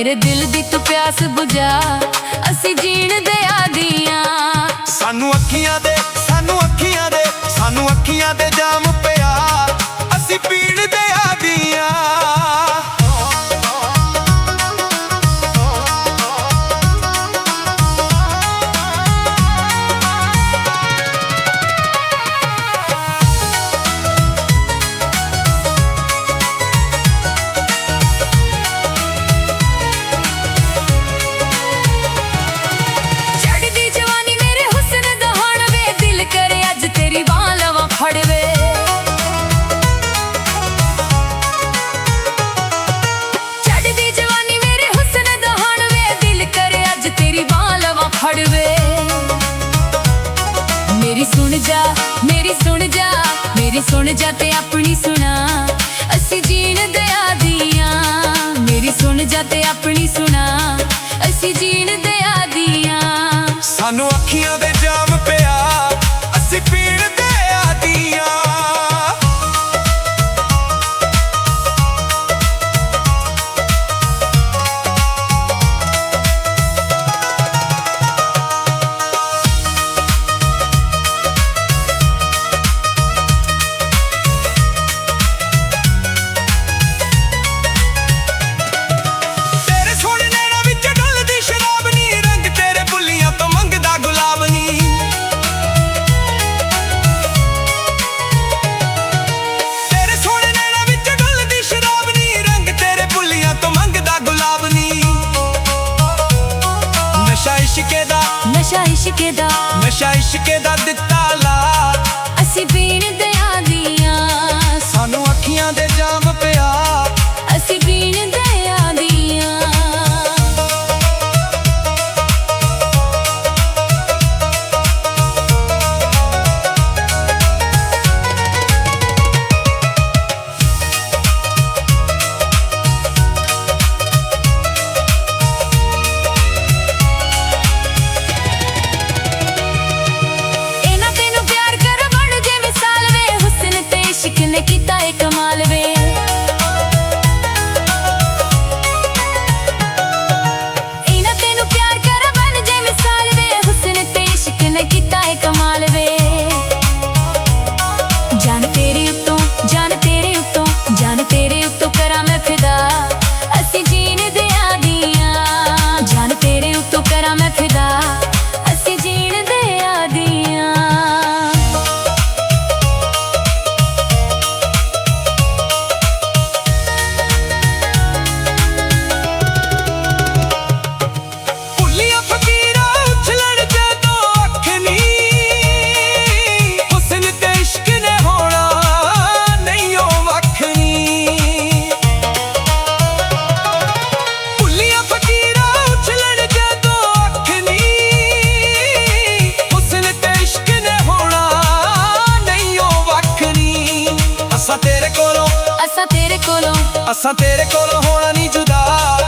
ਮੇਰੇ ਦਿਲ ਦੀ ਤੂੰ ਪਿਆਸ ਬੁਝਾ ਅਸੀਂ ਜੀਣ ਦੇ ਆਦੀਆਂ ਸਾਨੂੰ ਅੱਖੀਆਂ ਦੇ ਜਾਮ ਪਿਆ ਅਸੀਂ ਪੀਣ ਦੇ ਆਦੀਆਂ ਮੇਰੀ ਸੁਣ ਜਾ ਤੇ ਆਪਣੀ ਸੁਣਾ ਅਸੀਂ ਜੀਣ ਦੇ ਆਦੀਆਂ ਮੇਰੀ ਸੁਣ ਜਾ ਤੇ ਆਪਣੀ ਸੁਣਾ ਅਸੀਂ ਜੀਣ ਦੇ ਆਦੀਆਂ ਸਾਨੂੰ ਅੱਖੀਆਂ ਦੇ ਜਾਮ ਪਿਆ ਅਸੀਂ ਪੀਣ ਦੇ ਆਦੀਆਂ ਨਸ਼ਾ ਇਸ਼ਕੇ ਦਾ ਦਿੱਤਾ ਲਾ ਅਸੀਂ ਪੀਣ ਦੇ ਆਦੀਆਂ ਸਾਨੂੰ ਅੱਖੀਆਂ ਦੇ ਜਾਮ ਪਿਆ ਅਸੀਂ ਪੀਣ ਦੇ ਆਦੀਆਂ ਨੇ ਕੀਤਾ ਏ ਕਮਾਲ ਵੇ ਇਹਨਾਂ ਤੈਨੂੰ ਪਿਆਰ ਕਰ ਬਣ ਜੇ ਮਿਸਾਲ ਵੇ ਹੁਸਨ ਤੇ ਇਸ਼ਕ ਨੇ ਕੀਤਾ ਏ ਕਮਾਲ ਵੇ ਜਾਨ ਤੇਰੇ ਉੱਤੋਂ ਕਰਾਂ ਮੈਂ ਫਿਦਾ ਅਸੀਂ ਜੀਣ ਦੇ ਆਦੀਆਂ ਜਾਨ ਤੇਰੇ ਉੱਤੋਂ ਕਰਾਂ ਮੈਂ ਫਿਦਾ ਅਸੀਂ ਜੀਣ ਦੇ ਆਦੀਆਂ ਅਸਾਂ ਤੇਰੇ ਕੋਲੋਂ ਹੋਣਾ ਨਹੀਂ ਜੁਦਾ